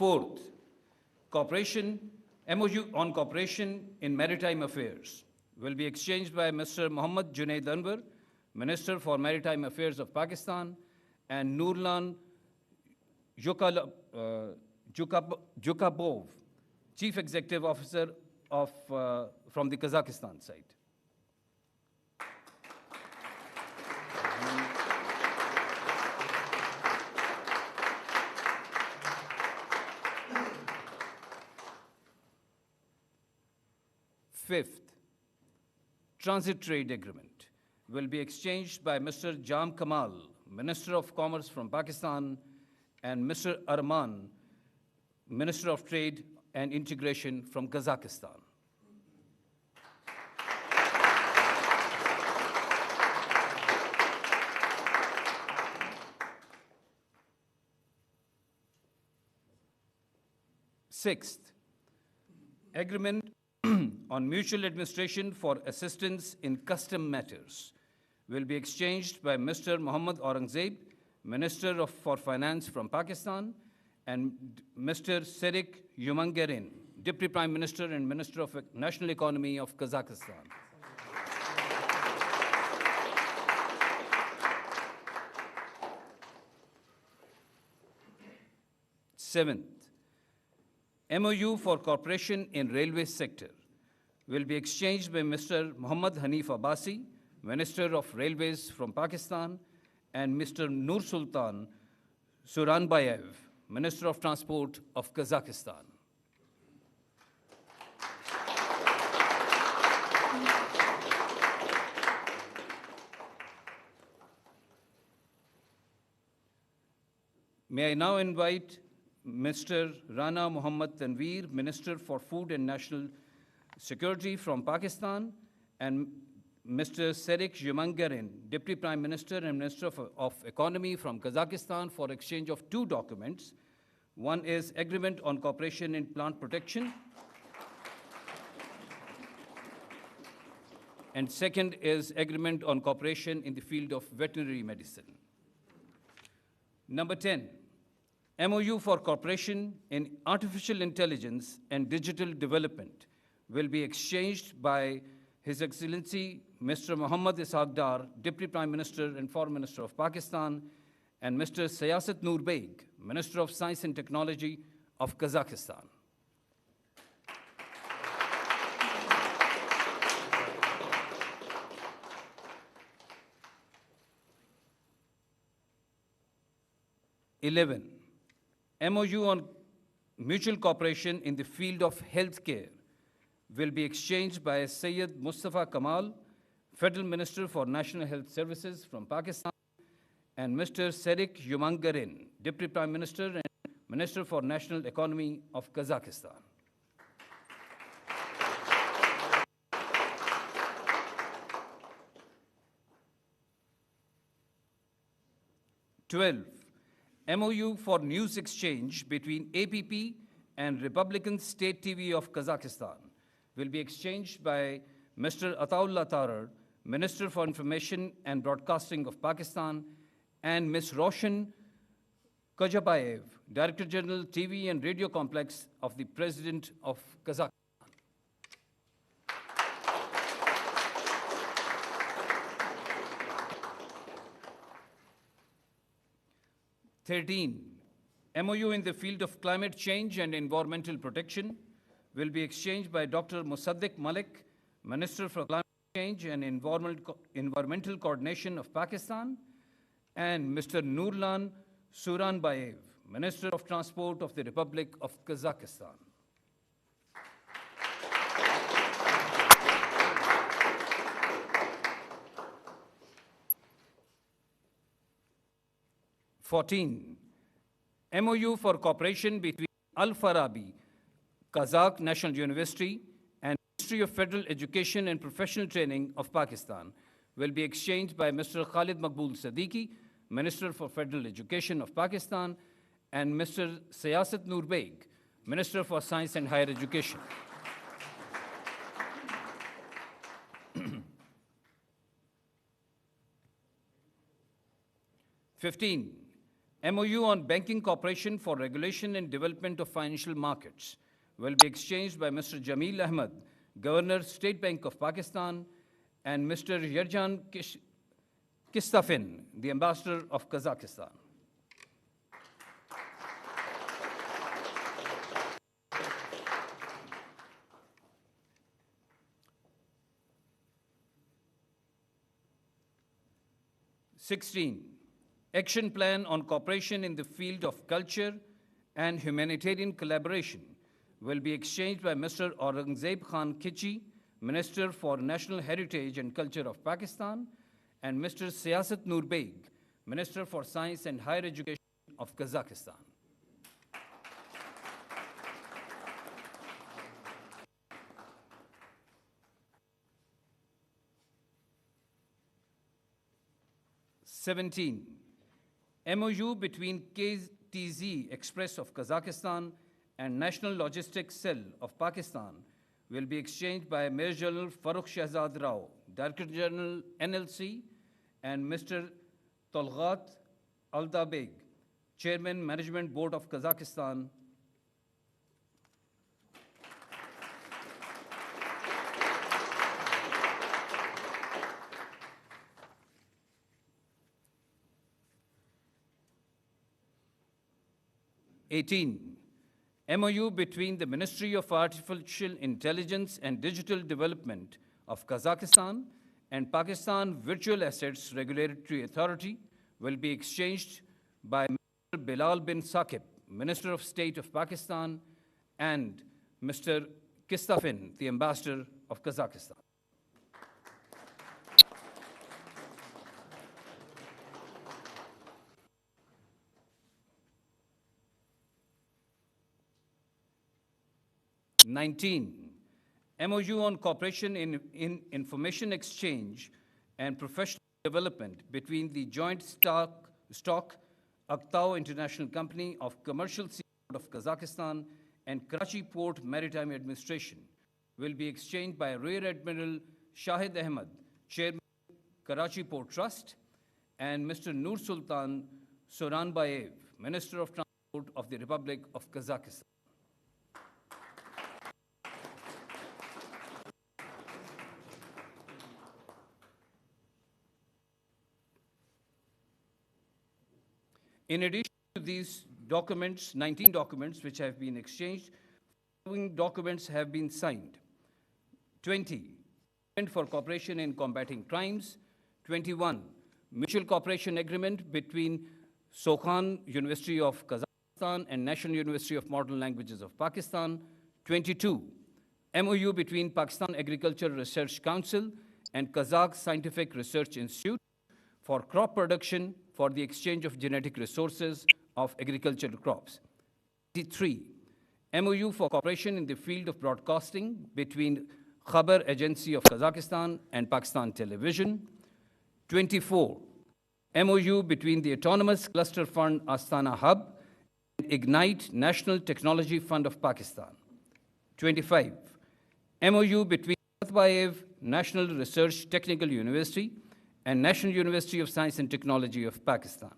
Fourth, MoU on cooperation in maritime affairs will be exchanged by Mr. Mohammad Junaid Anwar, Minister for Maritime Affairs of Pakistan, and Nurlan Jukabov, Chief Executive Officer from the Kazakhstan side. Fifth, transit trade agreement will be exchanged by Mr. Jam Kamal, Minister of Commerce from Pakistan, and Mr. Arman, Minister of Trade and Integration from Kazakhstan. Sixth, agreement on mutual administration for assistance in custom matters will be exchanged by Mr. Muhammad Aurangzeb, Minister for Finance from Pakistan, and Mr. Serik Yumangarin, Deputy Prime Minister and Minister of National Economy of Kazakhstan. Seventh, MoU for cooperation in railway sector will be exchanged by Mr. Muhammad Hanif Abbasi, Minister of Railways from Pakistan, and Mr. Nur Sultan Suranbayev, Minister of Transport of Kazakhstan. May I now invite Mr. Rana Muhammad Tanveer, Minister for Food and National Security from Pakistan, and Mr. Serik Yumangarin, Deputy Prime Minister and Minister of Economy from Kazakhstan, for exchange of two documents. One is Agreement on Cooperation in Plant Protection, and second is Agreement on Cooperation in the field of veterinary medicine. Number 10, MoU for cooperation in artificial intelligence and digital development will be exchanged by His Excellency Mr. Muhammad Ishaq Dar, Deputy Prime Minister and Foreign Minister of Pakistan, and Mr. Siyasat Nur Beg, Minister of Science and Technology of Kazakhstan. MoU on mutual cooperation in the field of healthcare will be exchanged by Syed Mustafa Kamal, Federal Minister for National Health Services from Pakistan, and Mr. Serik Yumangarin, Deputy Prime Minister and Minister for National Economy of Kazakhstan. MoU for news exchange between APP and Republican State TV of Kazakhstan will be exchanged by Mr. Ataullah Tarar, Minister for Information and Broadcasting of Pakistan, and Ms. Roshan Kajabayev, Director General TV and Radio Complex of the President of Kazakhstan. MoU in the field of climate change and environmental protection will be exchanged by Dr. Musaddiq Malik, Minister for Climate Change and Environmental Coordination of Pakistan, and Mr. Nurlan Suranbayev, Minister of Transport of the Republic of Kazakhstan. MoU for cooperation between Al-Farabi, Kazakh National University, and Ministry of Federal Education and Professional Training of Pakistan will be exchanged by Mr. Khalid Maqbool Siddiqui, Minister for Federal Education of Pakistan, and Mr. Siyasat Nur Beg, Minister for Science and Higher Education. MoU on banking cooperation for regulation and development of financial markets will be exchanged by Mr. Jameel Ahmed, Governor, State Bank of Pakistan, and Mr. Yerjan Kistafin, the Ambassador of Kazakhstan. Sixteen, action plan on cooperation in the field of culture and humanitarian collaboration will be exchanged by Mr. Aurangzeb Khan Khichi, Minister for National Heritage and Culture of Pakistan, and Mr. Siyasat Nur Beg, Minister for Science and Higher Education of Kazakhstan. (17) MoU between KTZ Express of Kazakhstan and National Logistics Cell of Pakistan will be exchanged by Major General Farukh Shehzad Rao, Director General NLC, and Mr. Tolgat Aldabeg, Chairman Management Board of Kazakhstan. (18) MoU between the Ministry of Artificial Intelligence and Digital Development of Kazakhstan and Pakistan Virtual Assets Regulatory Authority will be exchanged by Mr. Bilal bin Saqib, Minister of State of Pakistan, and Mr. Kistafin, the Ambassador of Kazakhstan. (19) MoU on cooperation in information exchange and professional development between the Joint Stock Aktau International Company of Commercial Seaport of Kazakhstan and Karachi Port Maritime Administration will be exchanged by Rear Admiral Shahid Ahmed, Chairman, Karachi Port Trust, and Mr. Nur Sultan Soranbayev, Minister of Transport of the Republic of Kazakhstan. In addition to these documents, 19 documents which have been exchanged, following documents have been signed. 20, for cooperation in combating crimes. 21, mutual cooperation agreement between Sokhan University of Kazakhstan and National University of Modern Languages of Pakistan. 22, MoU between Pakistan Agriculture Research Council and Kazakh Scientific Research Institute for crop production for the exchange of genetic resources of agricultural crops. 23, MoU for cooperation in the field of broadcasting between Khabar Agency of Kazakhstan and Pakistan Television. 24, MoU between the Autonomous Cluster Fund Astana Hub and Ignite National Technology Fund of Pakistan. 25, MoU between Nazarbayev National Research Technical University and National University of Science and Technology of Pakistan.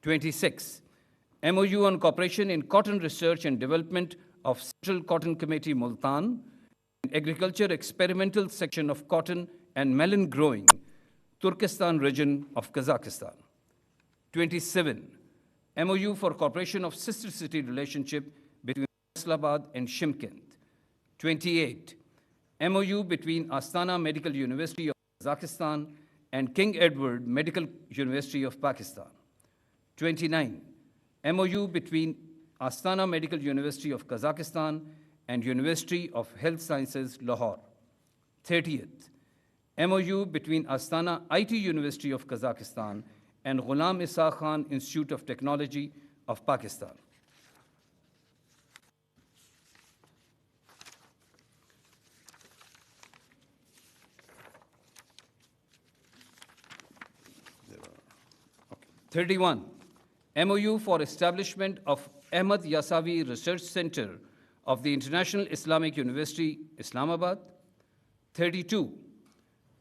26, MoU on cooperation in cotton research and development of Central Cotton Committee Multan, and Agriculture Experimental Section of Cotton and Melon Growing, Turkestan region of Kazakhstan. 27, MoU for cooperation of sister city relationship between Islamabad and Shymkent. 28, MoU between Astana Medical University of Kazakhstan and King Edward Medical University of Pakistan. 29, MoU between Astana Medical University of Kazakhstan and University of Health Sciences, Lahore. 30th, MoU between Astana IT University of Kazakhstan and Ghulam Isa Khan Institute of Technology of Pakistan. Okay. 31, MoU for establishment of Ahmad Yasavi Research Center of the International Islamic University, Islamabad. 32,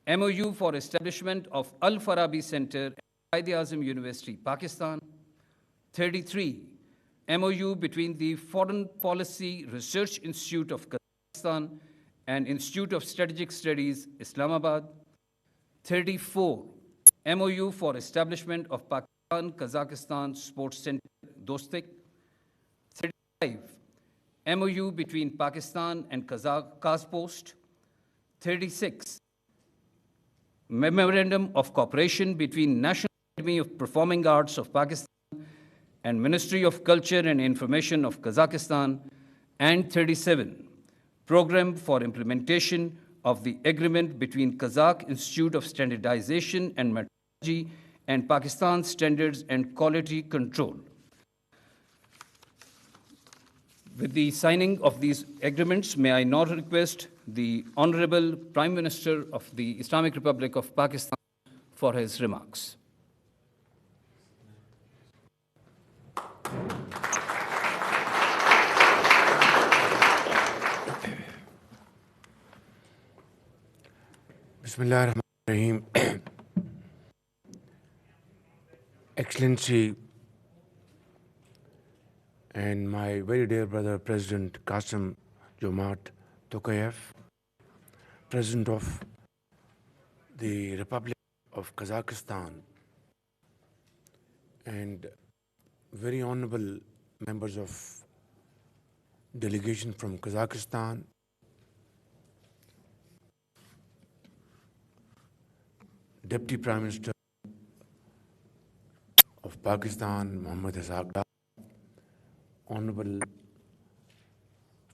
MoU for establishment of Al-Farabi Center at Quaid-e-Azam University, Pakistan. 33, MOU between the Foreign Policy Research Institute of Kazakhstan and Institute of Strategic Studies, Islamabad. 34, MOU for establishment of Pakistan Kazakhstan Sports Center, Dostik. 35, MOU between Pakistan and Kazpost. 36, Memorandum of Cooperation between National Academy of Performing Arts of Pakistan and Ministry of Culture and Information of Kazakhstan. And 37, Program for Implementation of the Agreement between Kazakh Institute of Standardization and Metrology and Pakistan Standards and Quality Control. With the signing of these agreements, may I now request the Honorable Prime Minister of the Islamic Republic of Pakistan for his remarks. Bismillahirrahmanirrahim. Excellency and my very dear brother, President Kassym-Jomart Tokayev, President of the Republic of Kazakhstan, and very honorable members of delegation from Kazakhstan, Deputy Prime Minister of Pakistan, Mohammad Azhar, honorable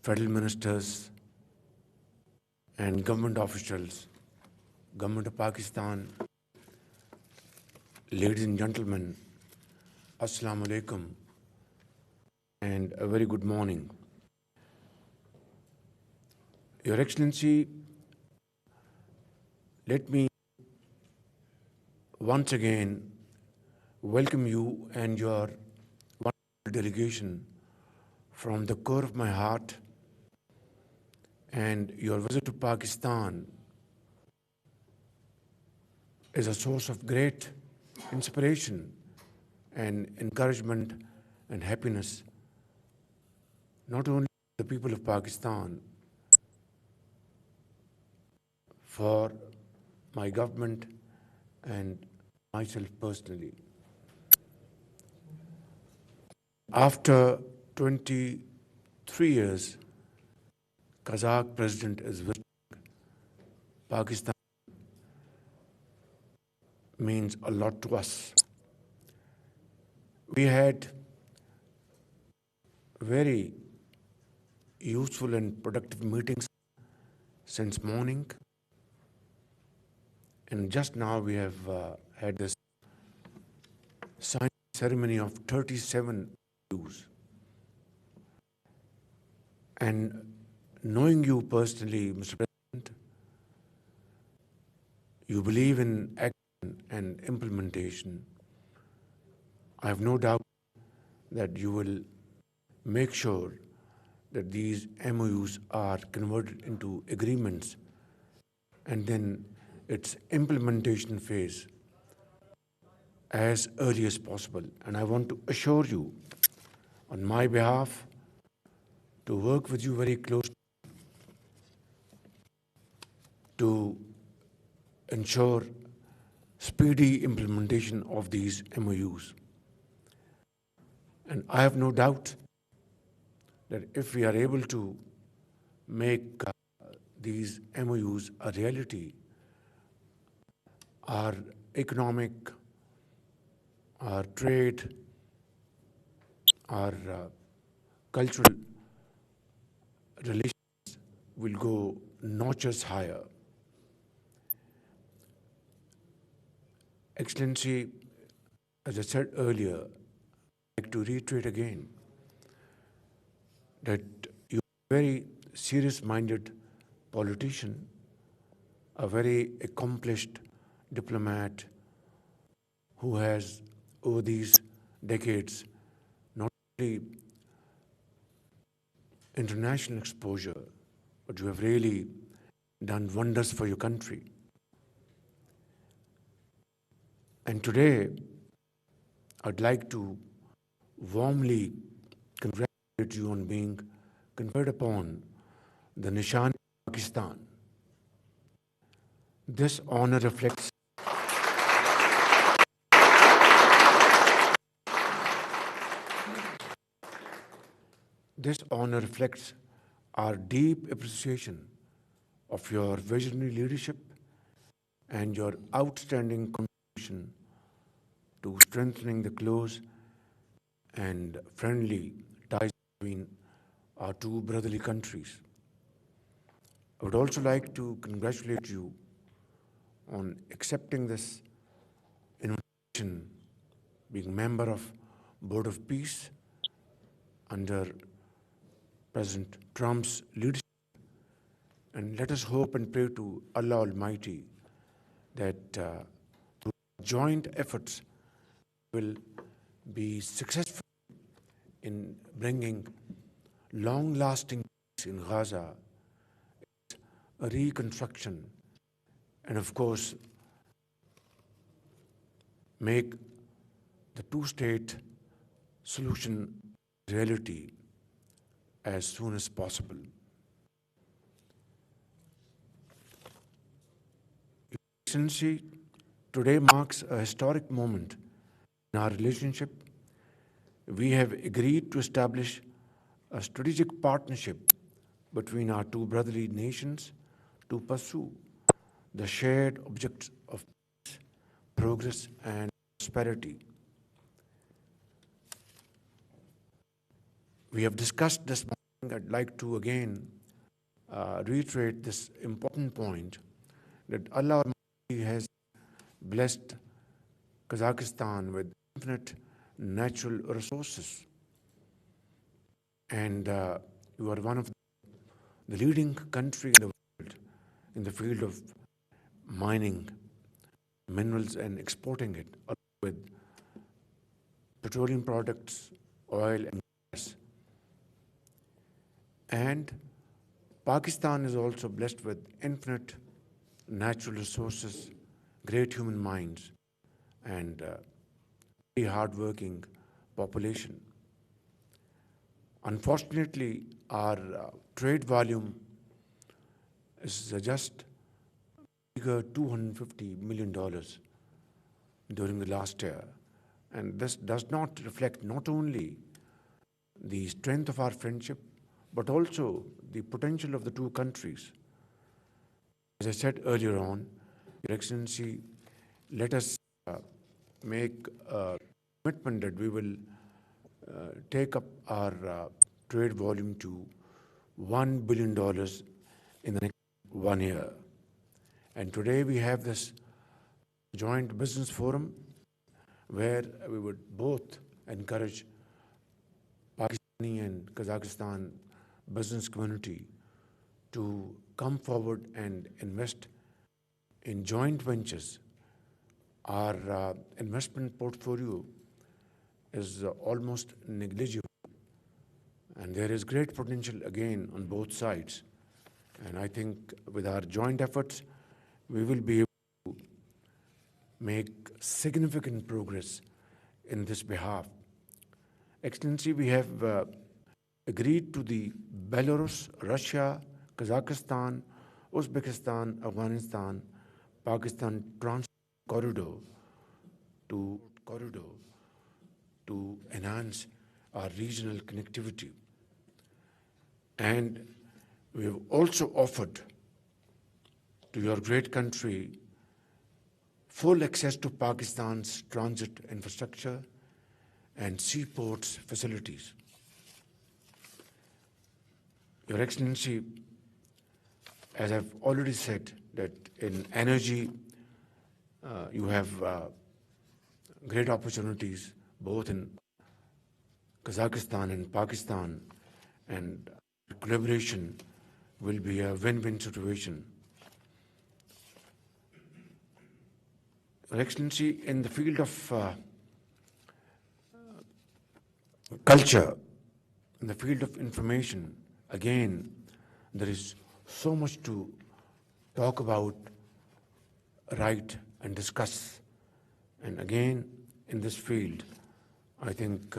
federal ministers and government officials, Government of Pakistan, ladies and gentlemen, Assalamu alaikum, and a very good morning. Your Excellency, let me once again welcome you and your wonderful delegation from the core of my heart, and your visit to Pakistan is a source of great inspiration and encouragement and happiness, not only for the people of Pakistan, for my government and myself personally. After 23 years, Kazakh President is visiting Pakistan. Means a lot to us. We had very useful and productive meetings since morning, and just now we have had this signing ceremony of 37 MoUs. And knowing you personally, Mr. President, you believe in action and implementation. I have no doubt that you will make sure that these MoUs are converted into agreements, and then its implementation phase as early as possible. And I want to assure you, on my behalf, to work with you very closely to ensure speedy implementation of these MoUs. And I have no doubt that if we are able to make these MoUs a reality, our economic, our trade, our cultural relations will go notches higher. Excellency, as I said earlier, I'd like to reiterate again that you're a very serious-minded politician, a very accomplished diplomat who has, over these decades, not only international exposure, but you have really done wonders for your country. And today, I'd like to warmly congratulate you on being conferred upon the Nishan Pakistan. This honor reflects our deep appreciation of your visionary leadership and your outstanding contribution to strengthening the close and friendly ties between our two brotherly countries. I would also like to congratulate you on accepting this invitation, being member of Board of Peace under President Trump's leadership. And let us hope and pray to Allah Almighty that through joint efforts will be successful in bringing long-lasting peace in Gaza, a reconstruction, and of course, make the two-state solution reality as soon as possible. Your Excellency, today marks a historic moment in our relationship. We have agreed to establish a strategic partnership between our two brotherly nations to pursue the shared objectives of peace, progress, and prosperity. We have discussed this morning. I'd like to again reiterate this important point that Allah Almighty has blessed Kazakhstan with infinite natural resources. And you are one of the leading countries in the world in the field of mining minerals and exporting it, along with petroleum products, oil, and gas. And Pakistan is also blessed with infinite natural resources, great human minds, and very hardworking population. Unfortunately, our trade volume is just $250 million during the last year. And this does not reflect not only the strength of our friendship, but also the potential of the two countries. As I said earlier on, Your Excellency, let us make a commitment that we will take up our trade volume to $1 billion in the next 1 year. And today we have this joint business forum where we would both encourage Pakistani and Kazakhstan business community to come forward and invest in joint ventures. Our investment portfolio is almost negligible, and there is great potential again on both sides. And I think with our joint efforts, we will be able to make significant progress in this behalf. Excellency, we have agreed to the Belarus, Russia, Kazakhstan, Uzbekistan, Afghanistan, Pakistan transport corridor to enhance our regional connectivity. And we have also offered to your great country full access to Pakistan's transit infrastructure and seaports facilities. Your Excellency, as I've already said, that in energy, you have great opportunities both in Kazakhstan and Pakistan, and collaboration will be a win-win situation. Your Excellency, in the field of culture, in the field of information, again, there is so much to talk about, write, and discuss. And again, in this field, I think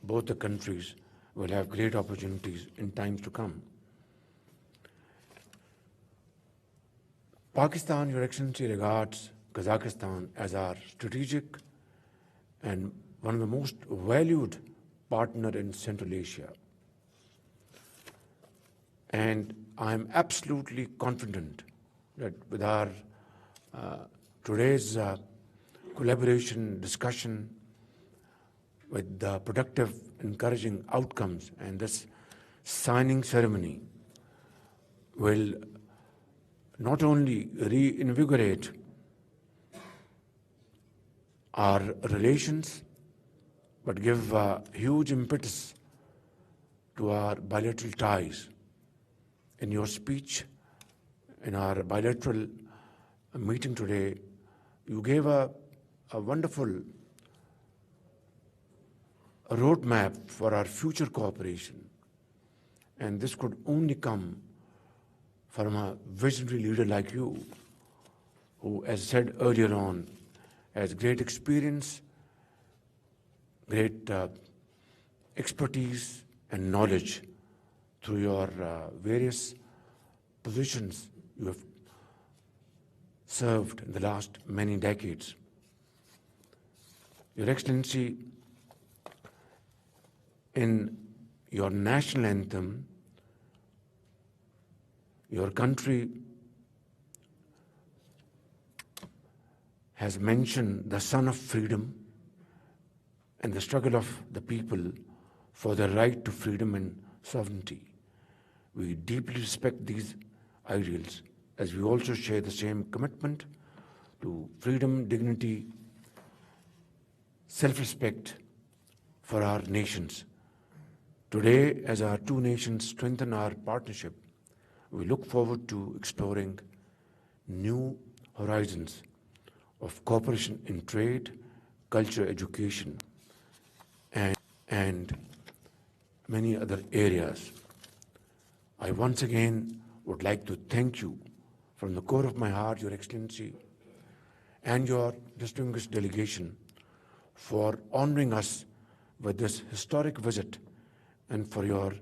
both the countries will have great opportunities in times to come. Pakistan, Your Excellency, regards Kazakhstan as our strategic and one of the most valued partner in Central Asia. And I'm absolutely confident that with our today's collaboration, discussion, with the productive, encouraging outcomes, and this signing ceremony will not only reinvigorate our relations, but give a huge impetus to our bilateral ties. In your speech, in our bilateral meeting today, you gave a wonderful roadmap for our future cooperation. And this could only come from a visionary leader like you, who, as said earlier on, has great experience, great expertise and knowledge through your various positions you have served in the last many decades. Your Excellency, in your national anthem, your country has mentioned the son of freedom and the struggle of the people for the right to freedom and sovereignty. We deeply respect these ideals, as we also share the same commitment to freedom, dignity, self-respect for our nations. Today, as our two nations strengthen our partnership, we look forward to exploring new horizons of cooperation in trade, culture, education, and many other areas. I once again would like to thank you from the core of my heart, Your Excellency, and your distinguished delegation for honoring us with this historic visit and for your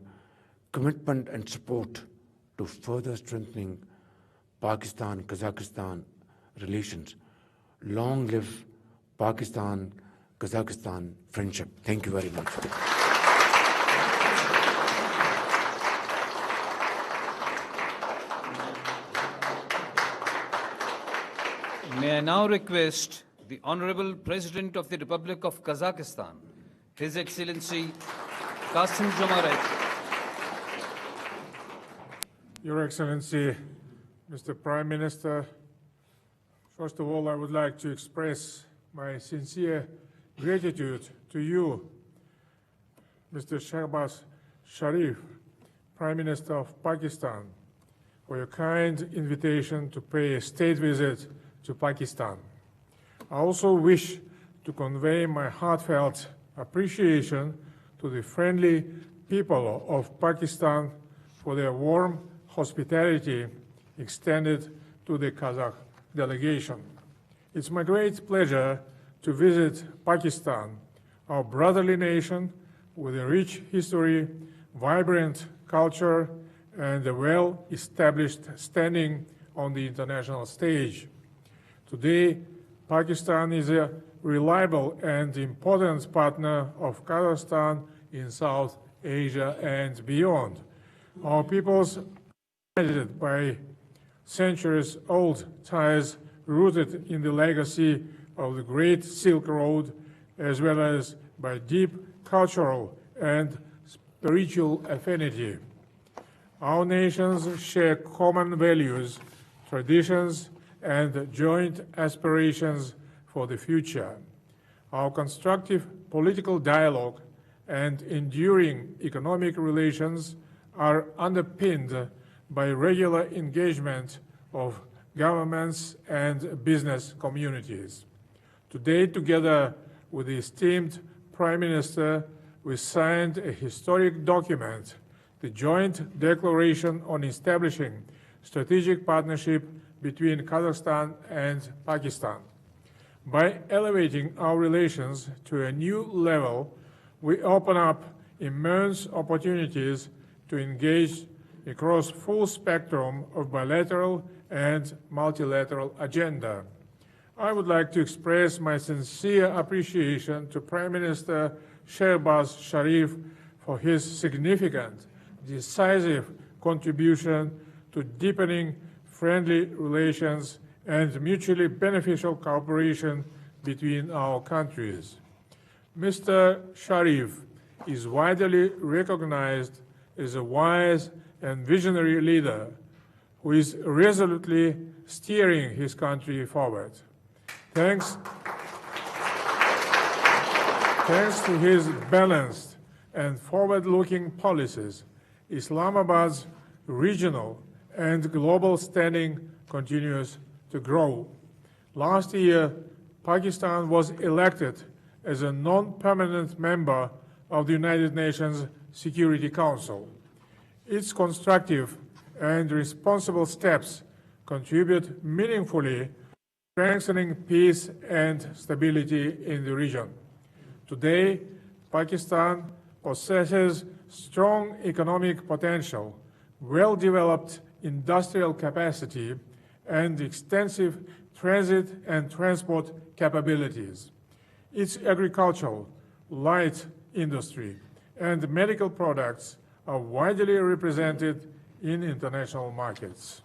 commitment and support to further strengthening Pakistan-Kazakhstan relations. Long live Pakistan-Kazakhstan friendship. Thank you very much. May I now request the Honorable President of the Republic of Kazakhstan, His Excellency Kassym-Jomart. Your Excellency, Mr. Prime Minister, first of all, I would like to express my sincere gratitude to you, Mr. Shehbaz Sharif, Prime Minister of Pakistan, for your kind invitation to pay a state visit to Pakistan. I also wish to convey my heartfelt appreciation to the friendly people of Pakistan for their warm hospitality extended to the Kazakh delegation. It's my great pleasure to visit Pakistan, our brotherly nation with a rich history, vibrant culture, and a well-established standing on the international stage. Today, Pakistan is a reliable and important partner of Kazakhstan in South Asia and beyond. Our peoples are united by centuries-old ties rooted in the legacy of the Great Silk Road, as well as by deep cultural and spiritual affinity. Our nations share common values, traditions, and joint aspirations for the future. Our constructive political dialogue and enduring economic relations are underpinned by regular engagement of governments and business communities. Today, together with the esteemed Prime Minister, we signed a historic document, the Joint Declaration on Establishing Strategic Partnership between Kazakhstan and Pakistan. By elevating our relations to a new level, we open up immense opportunities to engage across full spectrum of bilateral and multilateral agenda. I would like to express my sincere appreciation to Prime Minister Shehbaz Sharif for his significant, decisive contribution to deepening friendly relations and mutually beneficial cooperation between our countries. Mr. Sharif is widely recognized as a wise and visionary leader who is resolutely steering his country forward. Thanks to his balanced and forward-looking policies, Islamabad's regional and global standing continues to grow. Last year, Pakistan was elected as a non-permanent member of the United Nations Security Council. Its constructive and responsible steps contribute meaningfully to strengthening peace and stability in the region. Today, Pakistan possesses strong economic potential, well-developed industrial capacity, and extensive transit and transport capabilities. Its agricultural, light industry, and medical products are widely represented in international markets.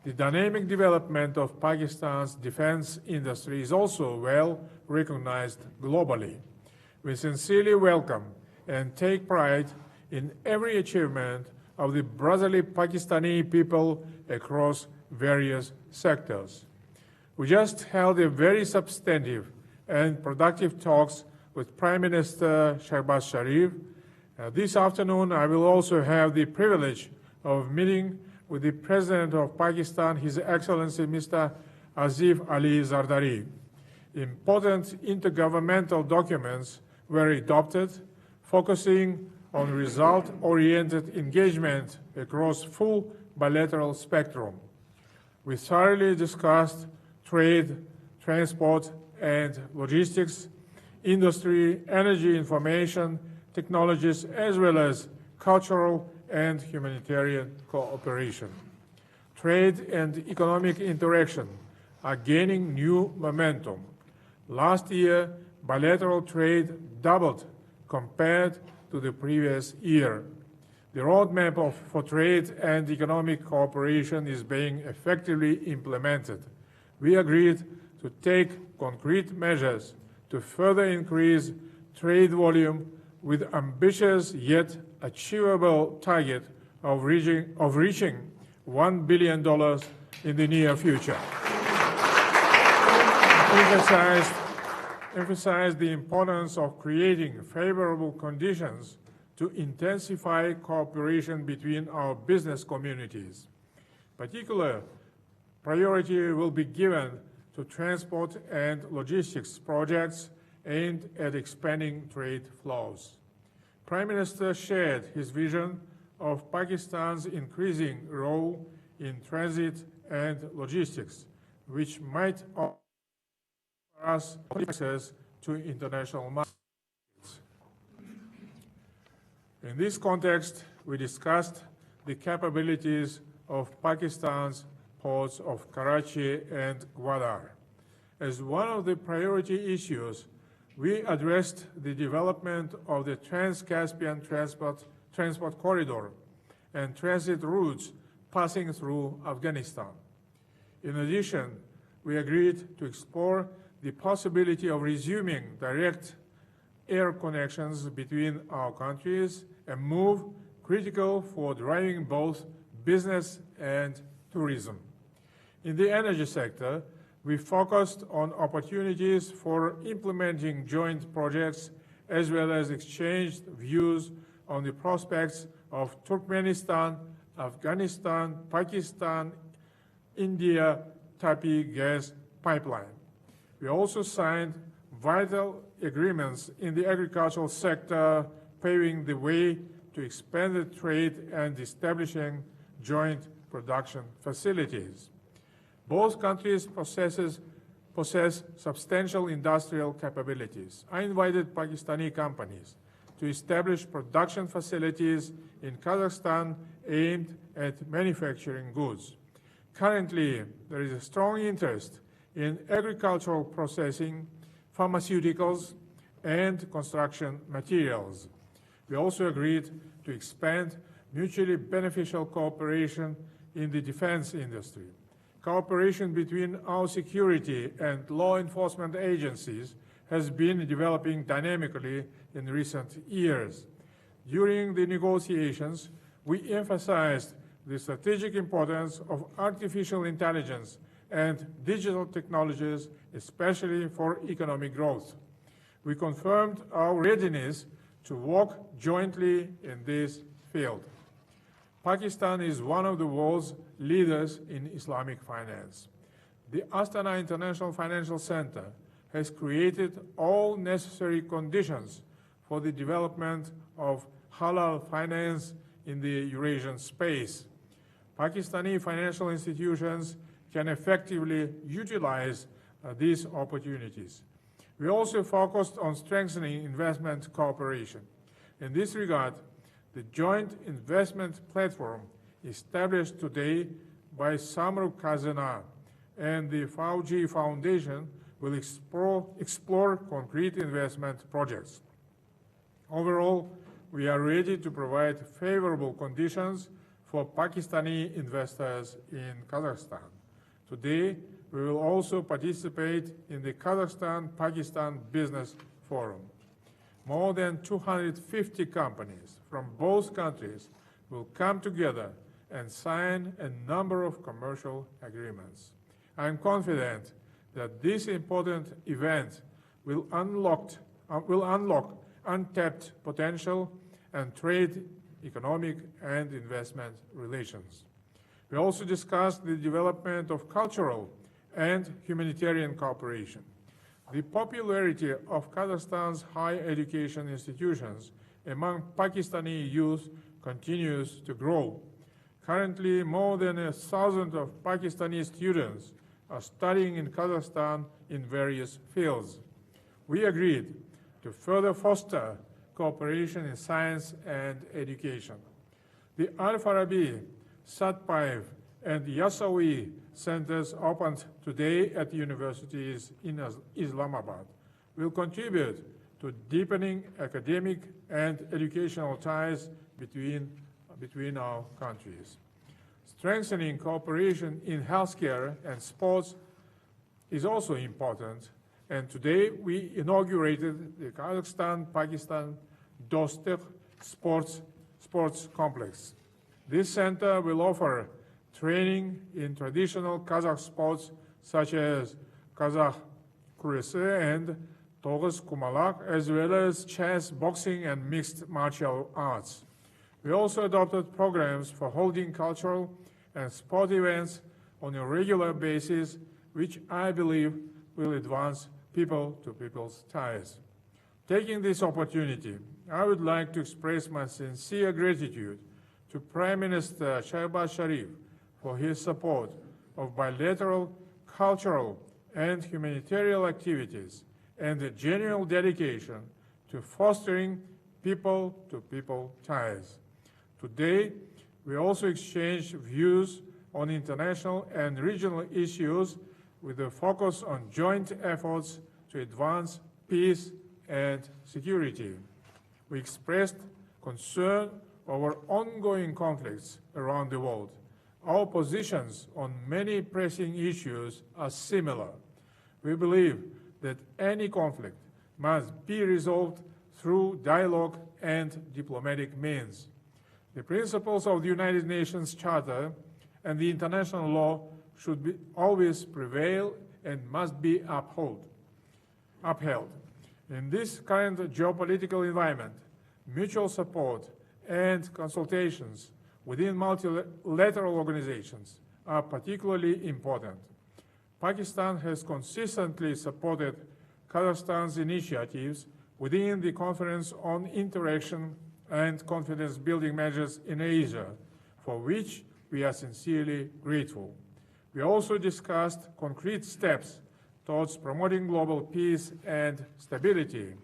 The dynamic development of Pakistan's defense industry is also well recognized globally. We sincerely welcome and take pride in every achievement of the brotherly Pakistani people across various sectors. We just held a very substantive and productive talks with Prime Minister Shehbaz Sharif. This afternoon, I will also have the privilege of meeting with the President of Pakistan, His Excellency Mr. Asif Ali Zardari. Important intergovernmental documents were adopted, focusing on result-oriented engagement across full bilateral spectrum. We thoroughly discussed trade, transport, and logistics, industry, energy, information, technologies, as well as cultural and humanitarian cooperation. Trade and economic interaction are gaining new momentum. Last year, bilateral trade doubled compared to the previous year. The roadmap for trade and economic cooperation is being effectively implemented. We agreed to take concrete measures to further increase trade volume with ambitious yet achievable target of reaching $1 billion in the near future. Emphasized the importance of creating favorable conditions to intensify cooperation between our business communities. Particular priority will be given to transport and logistics projects aimed at expanding trade flows. Prime Minister shared his vision of Pakistan's increasing role in transit and logistics, which might offer us access to international markets. In this context, we discussed the capabilities of Pakistan's ports of Karachi and Gwadar. As one of the priority issues, we addressed the development of the Trans-Caspian transport corridor and transit routes passing through Afghanistan. In addition, we agreed to explore the possibility of resuming direct air connections between our countries, a move critical for driving both business and tourism. In the energy sector, we focused on opportunities for implementing joint projects as well as exchanged views on the prospects of Turkmenistan, Afghanistan, Pakistan, India, Tapi gas pipeline. We also signed vital agreements in the agricultural sector, paving the way to expanded trade and establishing joint production facilities. Both countries possess substantial industrial capabilities. I invited Pakistani companies to establish production facilities in Kazakhstan aimed at manufacturing goods. Currently, there is a strong interest in agricultural processing, pharmaceuticals, and construction materials. We also agreed to expand mutually beneficial cooperation in the defense industry. Cooperation between our security and law enforcement agencies has been developing dynamically in recent years. During the negotiations, we emphasized the strategic importance of artificial intelligence and digital technologies, especially for economic growth. We confirmed our readiness to work jointly in this field. Pakistan is one of the world's leaders in Islamic finance. The Astana International Financial Center has created all necessary conditions for the development of halal finance in the Eurasian space. Pakistani financial institutions can effectively utilize these opportunities. We also focused on strengthening investment cooperation. In this regard, the joint investment platform established today by Samruk Kazana and the Fauji Foundation will explore concrete investment projects. Overall, we are ready to provide favorable conditions for Pakistani investors in Kazakhstan. Today, we will also participate in the Kazakhstan Business Forum. More than 250 companies from both countries will come together and sign a number of commercial agreements. I am confident that this important event will unlock untapped potential and trade, economic, and investment relations. We also discussed the development of cultural and humanitarian cooperation. The popularity of Kazakhstan's higher education institutions among Pakistani youth continues to grow. Currently, more than 1,000 of Pakistani students are studying in Kazakhstan in various fields. We agreed to further foster cooperation in science and education. The Al-Farabi, Satpayev, and Yasawi centers opened today at universities in Islamabad will contribute to deepening academic and educational ties between our countries. Strengthening cooperation in healthcare and sports is also important, and today we inaugurated the Kazakhstan-Pakistan Dostik sports complex. This center will offer training in traditional Kazakh sports such as Kazakh kuresi and Toğız kumalak, as well as chess, boxing, and mixed martial arts. We also adopted programs for holding cultural and sport events on a regular basis, which I believe will advance people-to-people's ties. Taking this opportunity, I would like to express my sincere gratitude to Prime Minister Shehbaz Sharif for his support of bilateral, cultural, and humanitarian activities and the genuine dedication to fostering people-to-people ties. Today, we also exchanged views on international and regional issues with a focus on joint efforts to advance peace and security. We expressed concern over ongoing conflicts around the world. Our positions on many pressing issues are similar. We believe that any conflict must be resolved through dialogue and diplomatic means. The principles of the United Nations Charter and the international law should always prevail and must be upheld. In this current geopolitical environment, mutual support and consultations within multilateral organizations are particularly important. Pakistan has consistently supported Kazakhstan's initiatives within the Conference on Interaction and Confidence-Building Measures in Asia, for which we are sincerely grateful. We also discussed concrete steps towards promoting global peace and stability.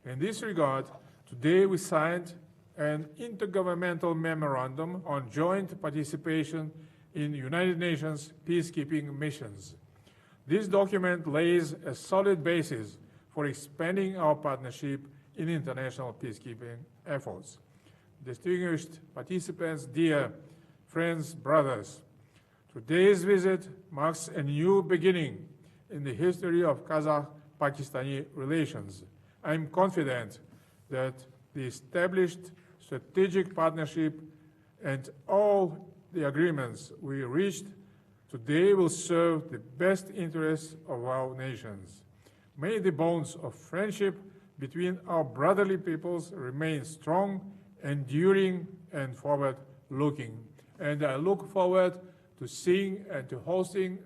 In this regard, Today we signed an intergovernmental memorandum on joint participation in United Nations peacekeeping missions. This document lays a solid basis for expanding our partnership in international peacekeeping efforts. Distinguished participants, dear friends, brothers, today's visit marks a new beginning in the history of Kazakh-Pakistani relations. I am confident that the established strategic partnership and all the agreements we reached today will serve the best interests of our nations. May the bonds of friendship between our brotherly peoples remain strong, enduring, and forward-looking. And I look forward to seeing and to hosting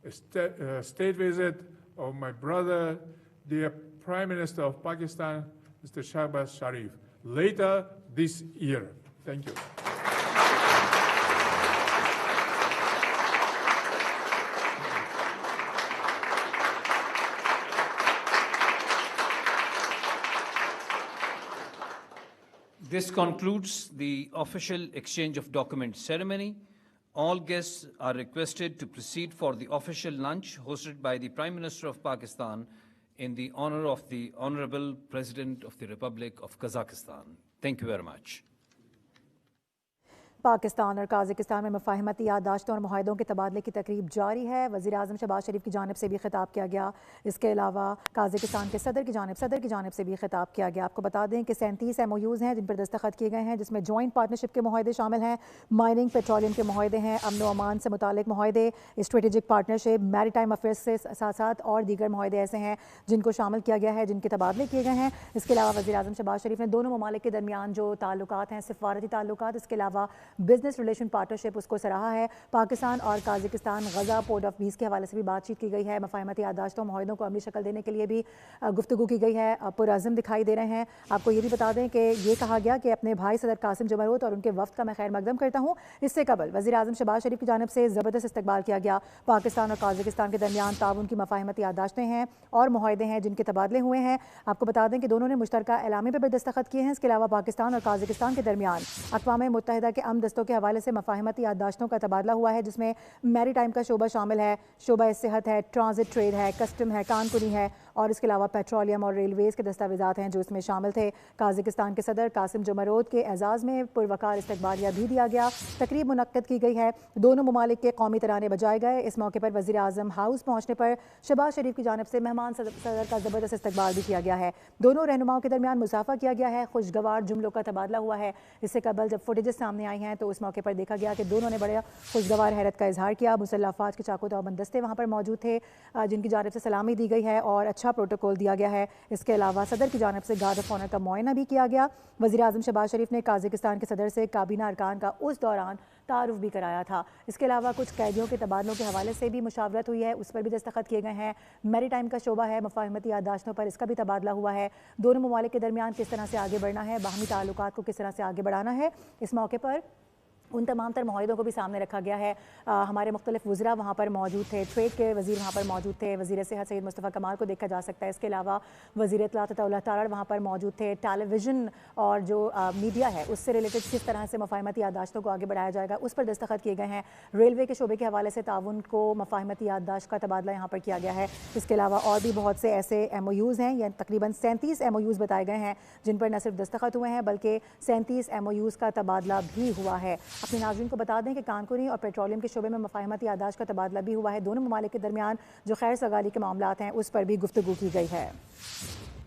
a state visit of my brother, the Prime Minister of Pakistan, Mr. Shehbaz Sharif, later this year. Thank you. This concludes the official exchange of documents ceremony. All guests are requested to proceed for the official lunch hosted by the Prime Minister of Pakistan in the honor of the Honorable President of the Republic of Kazakhstan. Thank you very much. Pakistan اور Kazakhstan میں مفاہمتی یادداشتوں اور معاہدوں کے تبادلے کی تقریب جاری ہے. وزیر اعظم شہباز شریف کی جانب سے بھی خطاب کیا گیا. اس کے علاوہ قازقستان کے صدر کی جانب سے بھی خطاب کیا گیا. آپ کو بتا دیں کہ 37 MoUs ہیں جن پر دستخط کیے گئے ہیں, جس میں جوائنٹ پارٹنرشپ کے معاہدے شامل ہیں, مائننگ پیٹرولیم کے معاہدے ہیں, امن و امان سے متعلق معاہدے, اسٹریٹجک پارٹنرشپ, میری ٹائم افیئرس سے ساتھ ساتھ اور دیگر معاہدے ایسے ہیں جن کو شامل کیا گیا ہے, جن کے تبادلے کیے گئے ہیں. اس کے علاوہ وزیر اعظم شہباز شریف نے دونوں ممالک کے درمیان جو تعلقات ہیں, سفارتی تعلقات, اس کے علاوہ بزنس ریلیشن پارٹنرشپ, اس کو سراہا ہے. پاکستان اور Kazakhstan Gaza port of peace کے حوالے سے بھی بات چیت کی گئی ہے. مفاہمتی یادداشتوں معاہدوں کو عملی شکل دینے کے لیے بھی گفتگو کی گئی ہے. پرعزم دکھائی دے رہے ہیں. آپ کو یہ بھی بتا دیں کہ یہ کہا گیا کہ اپنے بھائی صدر قاسم جمہوریت اور ان کے وفد کا میں خیر مقدم کرتا ہوں. اس سے قبل وزیر اعظم شہباز شریف کی جانب سے زبردست استقبال کیا گیا. پاکستان اور قازقستان کے درمیان تعاون کی مفاہمتی یادداشتیں ہیں اور معاہدے ہیں جن کے تبادلے ہوئے ہیں. آپ کو بتا دیں کہ دونوں نے مشترکہ اعلامیے پر بھی دستخط کیے ہیں. اس کے علاوہ پاکستان اور قازقستان کے درمیان اقوام متحدہ کے امن دستوں کے حوالے سے مفاہمتی یادداشتوں کا تبادلہ ہوا ہے, جس میں میری ٹائم کا شعبہ شامل ہے, شعبہ صحت ہے, ٹرانزٹ ٹریڈ ہے, کسٹم ہے, کان کنی ہے, اور اس کے علاوہ پیٹرولیم اور ریلویز کے دستاویزات ہیں جو اس میں شامل تھے. قازقستان کے صدر قاسم جمہوریت کے اعزاز میں پروقار استقبالیہ بھی دیا گیا. تقریب منعقد کی گئی ہے. دونوں ممالک کے قومی ترانے بجائے گئے. اس موقع پر وزیر اعظم ہاؤس پہنچنے پر شہباز شریف کی جانب سے مہمان صدر کا زبردست استقبال بھی کیا گیا ہے. دونوں رہنماؤں کے درمیان مصافحہ کیا گیا ہے. خوشگوار جملوں کا تبادلہ ہوا ہے. اس سے قبل جب فوٹیجز سامنے آئی ہیں تو اس موقع پر دیکھا گیا کہ دونوں نے بڑے خوشگوار حیرت کا اظہار کیا. مسلح افواج کے چاقو تابند دستے وہاں پر موجود تھے جن کی جانب سے سلامی دی گئی ہے اور اچھا پروٹوکول دیا گیا ہے. اس کے علاوہ صدر کی جانب سے گارڈ آف آنر کا معائنہ بھی کیا گیا. وزیر اعظم شہباز شریف نے قازقستان کے صدر سے کابینہ ارکان کا اس دوران تعارف بھی کرایا تھا. اس کے علاوہ کچھ قیدیوں کے تبادلوں کے حوالے سے بھی مشاورت ہوئی ہے, اس پر بھی دستخط کیے گئے ہیں. میری ٹائم کا شعبہ ہے, مفاہمتی یادداشتوں پر اس کا بھی تبادلہ ہوا ہے. دونوں ممالک کے درمیان کس طرح سے آگے بڑھنا ہے, باہمی تعلقات کو کس طرح سے آگے بڑھانا ہے. اس موقع پر ان تمام تر معاہدوں کو بھی سامنے رکھا گیا ہے. ہمارے مختلف وزراء وہاں پر موجود تھے, ٹریڈ کے وزیر وہاں پر موجود تھے, وزیر صحت سید مصطفیٰ کمال کو دیکھا جا سکتا ہے. اس کے علاوہ وزیر اطلاعات عطا اللہ تارڑ وہاں پر موجود تھے. ٹیلی ویژن اور جو میڈیا ہے اس سے ریلیٹڈ کس طرح سے مفاہمتی یادداشتوں کو آگے بڑھایا جائے گا اس پر دستخط کیے گئے ہیں. ریلوے کے شعبے کے حوالے سے تعاون کو مفاہمتی یادداشت کا تبادلہ یہاں پر کیا گیا ہے. اس کے علاوہ اور بھی بہت سے ایسے MoUs ہیں, یا تقریباً 37 MoUs بتائے گئے ہیں جن پر نہ صرف دستخط ہوئے ہیں بلکہ 37 MoUs کا تبادلہ بھی ہوا ہے. اپنے ناظرین کو بتا دیں کہ کانکنی اور پیٹرولیم کے شعبے میں مفاہمتی یادداشت کا تبادلہ بھی ہوا ہے. دونوں ممالک کے درمیان جو خیر سگالی کے معاملات ہیں اس پر بھی گفتگو کی گئی ہے.